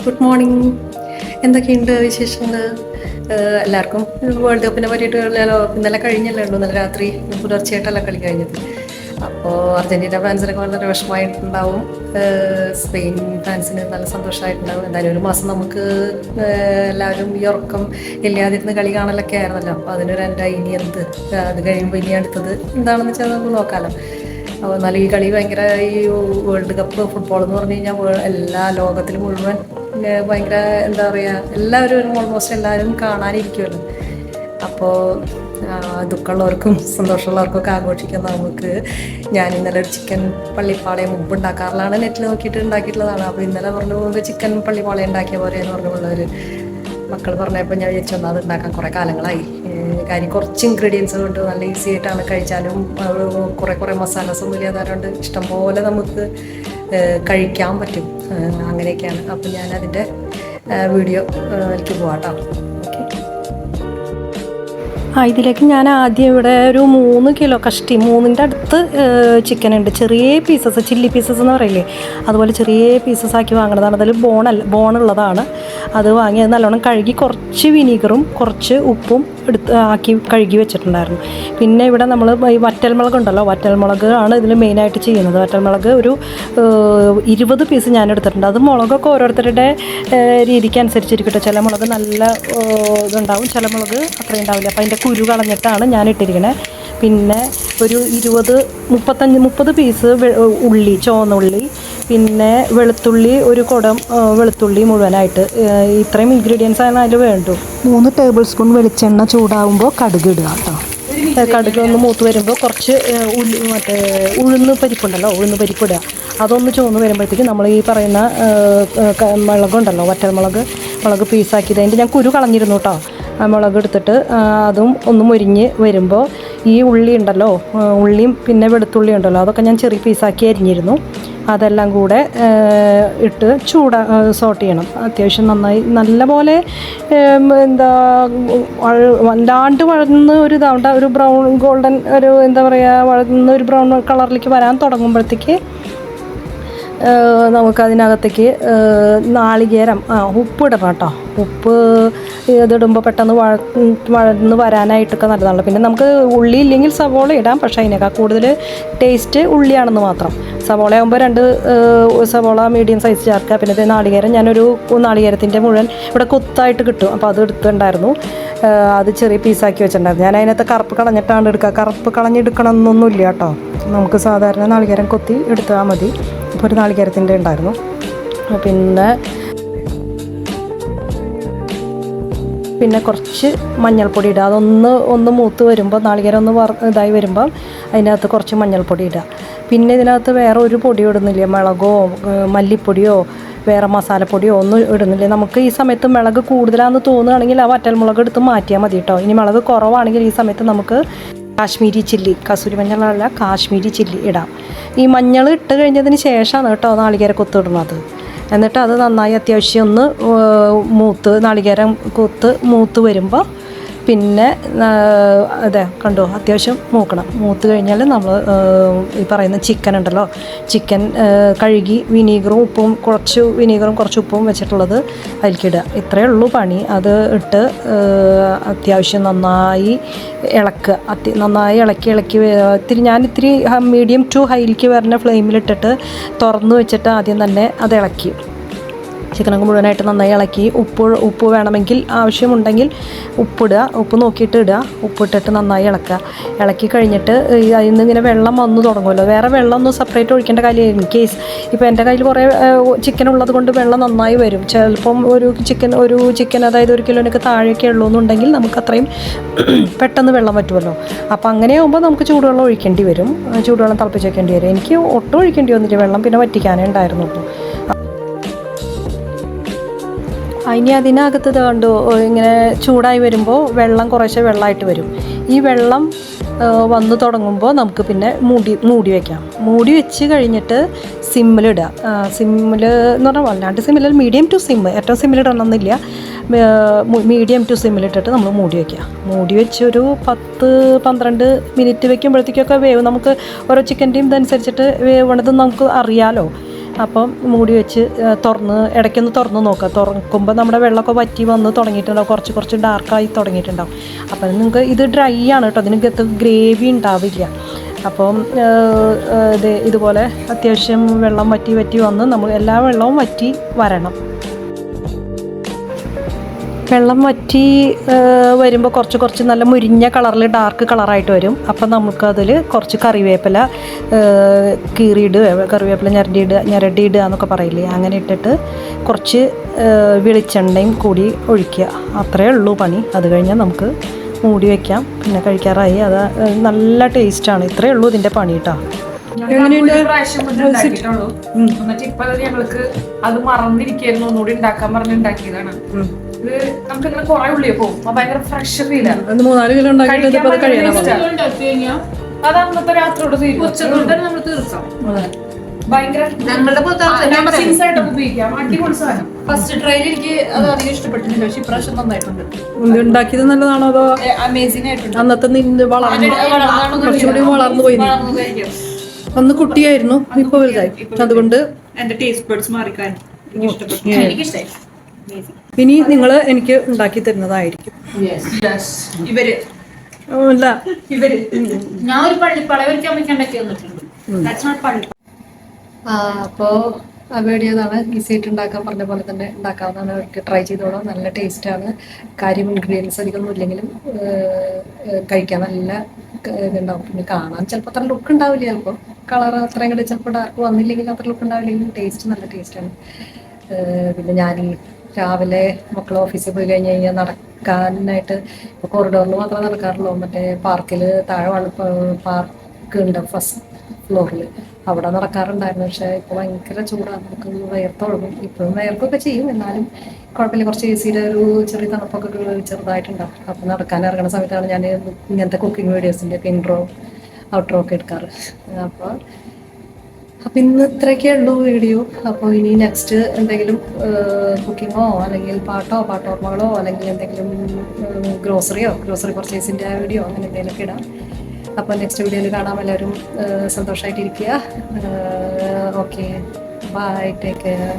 Good morning. എന്തൊക്കെയുണ്ട് വിശേഷങ്ങൾ? എല്ലാവർക്കും വേൾഡ് കപ്പിനെ പറ്റിയിട്ട് ഇന്നലെ കഴിഞ്ഞല്ലേ ഉള്ളൂ, ഇന്നലെ രാത്രി പുലർച്ചയായിട്ടല്ല കളി കഴിഞ്ഞത്. അപ്പോൾ അർജൻറ്റീന ഫാൻസിനൊക്കെ വളരെ വിഷമമായിട്ടുണ്ടാവും, സ്പെയിൻ ഫാൻസിന് നല്ല സന്തോഷമായിട്ടുണ്ടാവും. എന്തായാലും ഒരു മാസം നമുക്ക് എല്ലാവരും ഈ ഉറക്കം ഇല്ലാതിരുന്ന് കളി കാണലൊക്കെ ആയിരുന്നല്ലോ. അപ്പോൾ അതിനൊരു എൻ്റെ ഇനി എന്ത്, അത് കഴിയുമ്പോൾ ഇനി അടുത്തത് എന്താണെന്ന് വെച്ചാൽ നമുക്ക് നോക്കാമല്ലോ. അപ്പോൾ എന്നാലും ഈ കളി ഭയങ്കര, ഈ വേൾഡ് കപ്പ് ഫുട്ബോൾ എന്ന് പറഞ്ഞു കഴിഞ്ഞാൽ എല്ലാ ലോകത്തിലും മുഴുവൻ ഭയങ്കര എന്താ പറയുക, എല്ലാവരും ഓൾമോസ്റ്റ് എല്ലാവരും കാണാനിരിക്കുമല്ലോ. അപ്പോൾ ദുഃഖമുള്ളവർക്കും സന്തോഷമുള്ളവർക്കും ഒക്കെ ആഘോഷിക്കുന്ന നമുക്ക്, ഞാൻ ഇന്നലെ ഒരു ചിക്കൻ പള്ളിപ്പാളയം മുമ്പ് ഉണ്ടാക്കാറിലാണ്, നെറ്റിൽ നോക്കിയിട്ട് ഉണ്ടാക്കിയിട്ടുള്ളതാണ്. അപ്പോൾ ഇന്നലെ പറഞ്ഞു ചിക്കൻ പള്ളിപ്പാളയം ഉണ്ടാക്കിയ പോലെ എന്ന് പറഞ്ഞുള്ളവർ മക്കൾ പറഞ്ഞപ്പോൾ ഞാൻ വിചാരിച്ചു അത് ഉണ്ടാക്കാൻ കുറേ കാലങ്ങളായി. കാര്യം കുറച്ച് ഇൻഗ്രീഡിയൻസ് കൊണ്ട് നല്ല ഈസി ആയിട്ടാണ്, കഴിച്ചാലും കുറേ മസാലാസ് ഒന്നും ഇല്ലാതാണ്ട് ഇഷ്ടംപോലെ നമുക്ക് കഴിക്കാൻ പറ്റും. അങ്ങനെയൊക്കെയാണ്. അപ്പം ഞാനതിൻ്റെ വീഡിയോ എനിക്ക് പോകാം കേട്ടോ. ഇതിലേക്ക് ഞാൻ ആദ്യം ഇവിടെ ഒരു 3 കിലോ കഷ്ടി, 3ൻ്റെ അടുത്ത് ചിക്കൻ ഉണ്ട്. ചെറിയ പീസസ്, ചില്ലി പീസസ് എന്ന് പറയില്ലേ, അതുപോലെ ചെറിയ പീസസ് ആക്കി വാങ്ങുന്നതാണ്. അതിൽ ബോണുള്ളതാണ്. അത് വാങ്ങി അത് നല്ലോണം കഴുകി കുറച്ച് വിനീഗറും കുറച്ച് ഉപ്പും ആക്കി കഴുകി വെച്ചിട്ടുണ്ടായിരുന്നു. പിന്നെ ഇവിടെ നമ്മൾ ഈ വറ്റൽമുളക് ഉണ്ടല്ലോ, വറ്റൽമുളക് ആണ് ഇതിൽ മെയിനായിട്ട് ചെയ്യുന്നത്. വറ്റൽമുളക് ഒരു 20 പീസ് ഞാൻ എടുത്തിട്ടുണ്ട്. അത് മുളകൊക്കെ ഓരോരുത്തരുടെ രീതിക്ക് അനുസരിച്ചിരിക്കട്ടെ. ചില മുളക് നല്ല ഇതുണ്ടാവും, ചില മുളക് അത്രയും ഉണ്ടാവില്ല. അപ്പോൾ അതിൻ്റെ കുരു കളഞ്ഞിട്ടാണ് ഞാൻ ഇട്ടിരിക്കുന്നത്. പിന്നെ ഒരു 30 പീസ് ഉള്ളി, ചുവന്നുള്ളി, പിന്നെ വെളുത്തുള്ളി, ഒരു കുടം വെളുത്തുള്ളി മുഴുവനായിട്ട്. ഇത്രയും ഇൻഗ്രീഡിയൻസ് ആണ് അതിൽ വേണ്ടു. 3 ടേബിൾ സ്പൂൺ വെളിച്ചെണ്ണ ചൂടാവുമ്പോൾ കടുക് ഇടുക കേട്ടോ. കടുക് ഒന്ന് മൂത്ത് വരുമ്പോൾ കുറച്ച് ഉഴുന്ന് പരിപ്പുണ്ടല്ലോ, ഉഴുന്ന് പരിപ്പ് ഇടുക. അതൊന്ന് ചുവന്ന് വരുമ്പോഴത്തേക്ക് നമ്മൾ ഈ പറയുന്ന മുളകുണ്ടല്ലോ, മുളക് പീസാക്കിയത്, അതിൻ്റെ ഞാൻ കുരു കളഞ്ഞിരുന്നു കേട്ടോ. ആ മുളക് എടുത്തിട്ട് അതും ഒന്ന് മുരിഞ്ഞ് വരുമ്പോൾ ഈ ഉള്ളി ഉണ്ടല്ലോ, ഉള്ളിയും പിന്നെ വെളുത്തുള്ളി ഉണ്ടല്ലോ, അതൊക്കെ ഞാൻ ചെറിയ പീസാക്കി അരിഞ്ഞിരുന്നു. അതെല്ലാം കൂടെ ഇട്ട് സോട്ട് ചെയ്യണം. അത്യാവശ്യം നന്നായി നല്ലപോലെ വല്ലാണ്ട് വഴന്ന് ഒരു ഇതാവണ്ട, ഒരു ബ്രൗൺ ഗോൾഡൻ ഒരു എന്താ പറയുക, വഴന്ന് ഒരു ബ്രൗൺ കളറിലേക്ക് വരാൻ തുടങ്ങുമ്പോഴത്തേക്ക് നമുക്കതിനകത്തേക്ക് നാളികേരം, ഉപ്പ് ഇടണം കേട്ടോ. ഉപ്പ് ഇതിടുമ്പോൾ പെട്ടെന്ന് വഴന്ന് വരാനായിട്ടൊക്കെ നല്ലതാണല്ലോ. പിന്നെ നമുക്ക് ഉള്ളി ഇല്ലെങ്കിൽ സവോള ഇടാം, പക്ഷേ അതിനേക്കാൾ കൂടുതൽ ടേസ്റ്റ് ഉള്ളിയാണെന്ന് മാത്രം. സവോള ആകുമ്പോൾ 2 സവോള മീഡിയം സൈസ് ചേർക്കുക. പിന്നെ നാളികേരം, ഞാനൊരു നാളികേരത്തിൻ്റെ മുഴുവൻ ഇവിടെ കൊത്തായിട്ട് കിട്ടും, അപ്പോൾ അത് എടുത്തിട്ടുണ്ടായിരുന്നു. അത് ചെറിയ പീസാക്കി വെച്ചിട്ടുണ്ടായിരുന്നു. ഞാൻ അതിനകത്ത് കറുപ്പ് കളഞ്ഞിട്ടാണ് എടുക്കുക. കറുപ്പ് കളഞ്ഞെടുക്കണം എന്നൊന്നുമില്ല കേട്ടോ. നമുക്ക് സാധാരണ നാളികേരം കൊത്തി എടുത്താൽ മതി. ഇപ്പോൾ ഒരു നാളികേരത്തിൻ്റെ ഉണ്ടായിരുന്നു. പിന്നെ കുറച്ച് മഞ്ഞൾപ്പൊടി ഇടുക. ഒന്ന് മൂത്ത് വരുമ്പോൾ, നാളികേരം ഒന്ന് ഇതായി വരുമ്പോൾ അതിനകത്ത് കുറച്ച് മഞ്ഞൾപ്പൊടി ഇടുക. പിന്നെ ഇതിനകത്ത് വേറെ ഒരു പൊടിയോ ഇടുന്നില്ല, മുളകോ മല്ലിപ്പൊടിയോ വേറെ മസാലപ്പൊടിയോ ഒന്നും ഇടുന്നില്ല. നമുക്ക് ഈ സമയത്ത് മുളക് കൂടുതലാണെന്ന് തോന്നുകയാണെങ്കിൽ ആ വറ്റൽമുളക് എടുത്ത് മാറ്റിയാൽ മതി കേട്ടോ. ഇനി മുളക് കുറവാണെങ്കിൽ ഈ സമയത്ത് നമുക്ക് കാശ്മീരി ചില്ലി, കസൂരി മഞ്ഞളല്ല, കാശ്മീരി ചില്ലി ഇടാം. ഈ മഞ്ഞൾ ഇട്ട് കഴിഞ്ഞതിന് ശേഷമാണ് കേട്ടോ നാളികേര കൊത്ത് ഇടുന്നത്. എന്നിട്ട് അത് നന്നായി അത്യാവശ്യം ഒന്ന് നാളികേരം കൊത്ത് മൂത്ത് വരുമ്പോൾ പിന്നെ അതെ കണ്ടോ, അത്യാവശ്യം മൂക്കണം. മൂത്ത് കഴിഞ്ഞാൽ നമ്മൾ ഈ പറയുന്ന ചിക്കൻ ഉണ്ടല്ലോ, ചിക്കൻ കഴുകി കുറച്ച് വിനീഗറും കുറച്ച് ഉപ്പും വെച്ചിട്ടുള്ളത് അതിലേക്കിടുക. ഇത്രയേ ഉള്ളൂ പണി. അത് ഇട്ട് അത്യാവശ്യം നന്നായി ഇളക്കുക. നന്നായി ഇളക്കി ഞാനിത്തിരി മീഡിയം ടു ഹൈയിലേക്ക് വരുന്ന ഫ്ലെയിമിലിട്ടിട്ട് തുറന്ന് വെച്ചിട്ട് ആദ്യം തന്നെ അത് ഇളക്കി ചിക്കനൊക്കെ മുഴുവനായിട്ട് നന്നായി ഇളക്കി. ഉപ്പ് വേണമെങ്കിൽ ആവശ്യമുണ്ടെങ്കിൽ ഉപ്പിടുക, ഉപ്പ് നോക്കിയിട്ട് ഇടുക. ഉപ്പിട്ടിട്ട് നന്നായി ഇളക്കി കഴിഞ്ഞിട്ട് അതിൽ നിന്ന് ഇങ്ങനെ വെള്ളം വന്നു തുടങ്ങുമല്ലോ. വേറെ വെള്ളം ഒന്നും സെപ്പറേറ്റ് ഒഴിക്കേണ്ട കാര്യം. ഇൻ കേസ് ഇപ്പോൾ എൻ്റെ കയ്യിൽ കുറേ ചിക്കൻ ഉള്ളത് കൊണ്ട് വെള്ളം നന്നായി വരും. ചിലപ്പം ഒരു ചിക്കൻ അതായത് 1 കിലോനൊക്കെ താഴെയൊക്കെ ഉള്ളൂ എന്നുണ്ടെങ്കിൽ നമുക്ക് അത്രയും പെട്ടെന്ന് വെള്ളം പറ്റുമല്ലോ. അപ്പോൾ അങ്ങനെയാകുമ്പോൾ നമുക്ക് ചൂടുവെള്ളം ഒഴിക്കേണ്ടി വരും, ചൂടുവെള്ളം തിളപ്പിച്ച് വയ്ക്കേണ്ടി വരും. എനിക്ക് ഒട്ടും ഒഴിക്കേണ്ടി വന്നില്ല വെള്ളം, പിന്നെ വറ്റിക്കാനേ ഉണ്ടായിരുന്നുള്ളൂ. ഇനി അതിനകത്ത് കണ്ടു ഇങ്ങനെ ചൂടായി വരുമ്പോൾ വെള്ളം കുറേശ്ശെ വെള്ളമായിട്ട് വരും. ഈ വെള്ളം വന്നു തുടങ്ങുമ്പോൾ നമുക്ക് പിന്നെ മൂടി വയ്ക്കാം. മൂടി വെച്ച് കഴിഞ്ഞിട്ട് സിമ്മിലിടുക. സിമ്മിൽ എന്ന് പറഞ്ഞാൽ വല്ലാണ്ട് സിമ്മിൽ, മീഡിയം ടു സിമ്മ്, ഏറ്റവും സിമ്മിലിടണമെന്നില്ല, മീഡിയം ടു സിമ്മിലിട്ടിട്ട് നമ്മൾ മൂടി വെച്ച് ഒരു 10-12 മിനിറ്റ് വെക്കുമ്പോഴത്തേക്കൊക്കെ വേവ് നമുക്ക് ഓരോ ചിക്കൻ്റെയും ഇതനുസരിച്ചിട്ട് വേവണത് നമുക്ക് അറിയാമല്ലോ. അപ്പം മൂടി വെച്ച് ഇടയ്ക്കൊന്ന് തുറന്ന് നോക്കുക. തുറക്കുമ്പോൾ നമ്മുടെ വെള്ളമൊക്കെ വറ്റി വന്ന് തുടങ്ങിയിട്ടുണ്ടാവും, കുറച്ച് ഡാർക്കായി തുടങ്ങിയിട്ടുണ്ടാവും. അപ്പം നിങ്ങൾക്ക് ഇത് ഡ്രൈ ആണ് കേട്ടോ, അതിനകത്ത് ഗ്രേവി ഉണ്ടാവില്ല. അപ്പം ഇതുപോലെ അത്യാവശ്യം വെള്ളം വറ്റി വന്ന് നമ്മൾ എല്ലാ വെള്ളവും വറ്റി വരണം. വെള്ളം വറ്റി വരുമ്പോൾ കുറച്ച് നല്ല മുരിഞ്ഞ കളറിൽ ഡാർക്ക് കളറായിട്ട് വരും. അപ്പം നമുക്കതിൽ കുറച്ച് കറിവേപ്പില കറിവേപ്പില ഞരടിയിടുക എന്നൊക്കെ പറയില്ലേ, അങ്ങനെ ഇട്ടിട്ട് കുറച്ച് വെളിച്ചെണ്ണയും കൂടി ഒഴിക്കുക. അത്രയേ ഉള്ളൂ പണി. അത് കഴിഞ്ഞാൽ നമുക്ക് മൂടി വയ്ക്കാം. പിന്നെ കഴിക്കാറായി. അത് നല്ല ടേസ്റ്റാണ്. ഇത്രയേ ഉള്ളൂ ഇതിൻ്റെ പണി കേട്ടോ. ഞങ്ങൾക്ക് അത് മറന്നിരിക്കുന്നു, ഒന്നുകൂടി ഉണ്ടാക്കാൻ പറഞ്ഞുണ്ടാക്കിയതാണ്. ഇത് നമുക്കിങ്ങനെ കുറെ ഉള്ളിയെ പോകും, ഭയങ്കര ഫ്രഷ് ഫീലാണ്. 3-4 കിലോ അത് അന്നത്തെ രാത്രിയോട് നമ്മൾ തീർക്കാം. ഭയങ്കര ഉപയോഗിക്കാം. അടിപൊളി സാധനം. ഫസ്റ്റ് ട്രയൽ എനിക്ക് അത് അധികം ഇഷ്ടപ്പെട്ടിട്ടില്ല, പക്ഷെ ഇപ്രാവശ്യം നന്നായിട്ടുണ്ട്. ഉണ്ടാക്കിയത് നല്ലതാണോ അതോ അമേസിംഗ് ആയിട്ടുണ്ട്. അന്നത്തെ കുറച്ചുകൂടി വളർന്നു പോയി. അന്ന് കുട്ടിയായിരുന്നു, ഇപ്പൊ വലുതായി. അതുകൊണ്ട് എന്റെ ടേസ്റ്റ് ബഡ്സ് മാറിക്കാൻ എനിക്കിഷ്ടായി. ഇനി നിങ്ങൾ എനിക്ക് ഉണ്ടാക്കി തരുന്നതായിരിക്കും. ഇവര് ഞാൻ ഒരു പള്ളിപ്പട ഉണ്ടാക്കി തന്നിട്ടുണ്ട്. അപ്പോൾ അവയുടേതാണ് ഈസി ആയിട്ട് ഉണ്ടാക്കാൻ പറഞ്ഞ പോലെ തന്നെ ഉണ്ടാക്കാവുന്നതാണ്. അവർക്ക് ട്രൈ ചെയ്തോളാം. നല്ല ടേസ്റ്റാണ്. കാര്യം ഇൻഗ്രീഡിയൻസ് അധികമൊന്നും ഇല്ലെങ്കിലും കഴിക്കാൻ നല്ല ഇതുണ്ടാവും. പിന്നെ കാണാൻ ചിലപ്പോൾ അത്ര ലുക്ക് ഉണ്ടാവില്ല, ചിലപ്പോൾ കളർ അത്രയും കൂടി ചിലപ്പോൾ ഡാർക്ക് വന്നില്ലെങ്കിൽ അത്ര ലുക്ക് ഉണ്ടാവില്ലെങ്കിലും ടേസ്റ്റ് നല്ല ടേസ്റ്റാണ്. പിന്നെ ഞാൻ രാവിലെ മക്കൾ ഓഫീസിൽ പോയി കഴിഞ്ഞാൽ നടക്കാനായിട്ട് ഇപ്പോൾ കോറിഡോറിൽ മാത്രമേ നടക്കാറുള്ളൂ. മറ്റേ പാർക്കിൽ താഴെ പാർക്ക് ഉണ്ട് ഫസ്റ്റ് ഫ്ലോറിൽ, അവിടെ നടക്കാറുണ്ടായിരുന്നു. പക്ഷേ ഇപ്പോൾ ഭയങ്കര ചൂടാണ്, നമുക്ക് വിയർത്തൊഴുകും. ഇപ്പോഴും വിയർക്കൊക്കെ ചെയ്യും, എന്നാലും കുഴപ്പമില്ല. കുറച്ച് എ സിയുടെ ഒരു ചെറിയ തണുപ്പൊക്കെ ചെറുതായിട്ടുണ്ടാവും. അപ്പോൾ നടക്കാൻ ഇറങ്ങുന്ന സമയത്താണ് ഞാൻ ഇങ്ങനത്തെ കുക്കിംഗ് വീഡിയോസിൻ്റെ ഒക്കെ ഇൻട്രോ ഔട്ട്രോ ഒക്കെ എടുക്കാറ്. അപ്പോൾ ഇന്ന് ഇത്രയൊക്കെ ഉള്ളൂ വീഡിയോ. അപ്പോൾ ഇനി നെക്സ്റ്റ് എന്തെങ്കിലും കുക്കിങ്ങോ അല്ലെങ്കിൽ പാട്ടോർമ്മകളോ അല്ലെങ്കിൽ എന്തെങ്കിലും ഗ്രോസറി പർച്ചേസിൻ്റെ വീഡിയോ അങ്ങനെ എന്തെങ്കിലുമൊക്കെ ഇടാം. അപ്പോൾ നെക്സ്റ്റ് വീഡിയോയിൽ കാണാം. എല്ലാവരും സന്തോഷമായിട്ടിരിക്കുക. Okay, bye, take care.